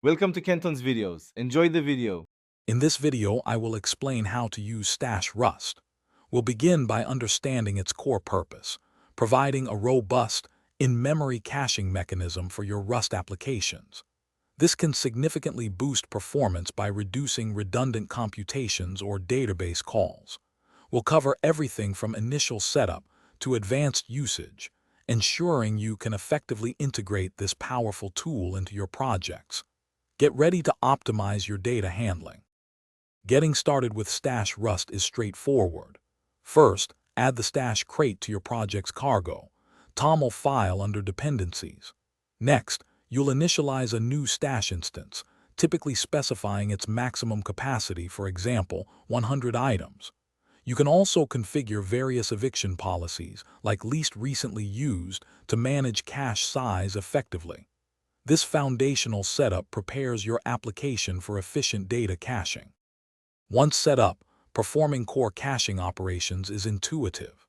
Welcome to Kenton's videos. Enjoy the video. In this video, I will explain how to use Stash Rust. We'll begin by understanding its core purpose, providing a robust, in-memory caching mechanism for your Rust applications. This can significantly boost performance by reducing redundant computations or database calls. We'll cover everything from initial setup to advanced usage, ensuring you can effectively integrate this powerful tool into your projects. Get ready to optimize your data handling. Getting started with Stash Rust is straightforward. First, add the Stash crate to your project's cargo, TOML file under Dependencies. Next, you'll initialize a new Stash instance, typically specifying its maximum capacity, for example, 100 items. You can also configure various eviction policies, like least recently used, to manage cache size effectively. This foundational setup prepares your application for efficient data caching. Once set up, performing core caching operations is intuitive.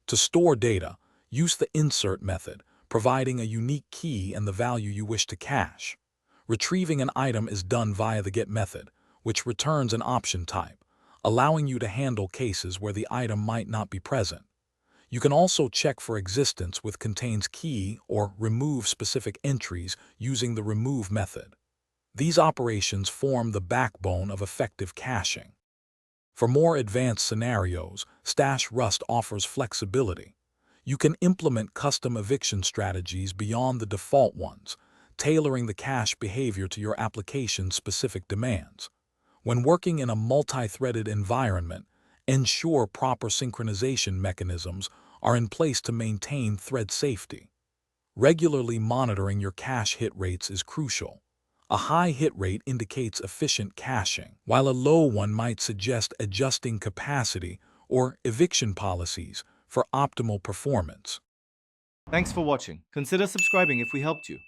To store data, use the insert method, providing a unique key and the value you wish to cache. Retrieving an item is done via the get method, which returns an option type, allowing you to handle cases where the item might not be present. You can also check for existence with contains key or remove specific entries using the remove method. These operations form the backbone of effective caching. For more advanced scenarios, Stash Rust offers flexibility. You can implement custom eviction strategies beyond the default ones, tailoring the cache behavior to your application's specific demands. When working in a multi-threaded environment, ensure proper synchronization mechanisms are in place to maintain thread safety. Regularly monitoring your cache hit rates is crucial. A high hit rate indicates efficient caching, while a low one might suggest adjusting capacity or eviction policies for optimal performance. Thanks for watching. Consider subscribing if we helped you.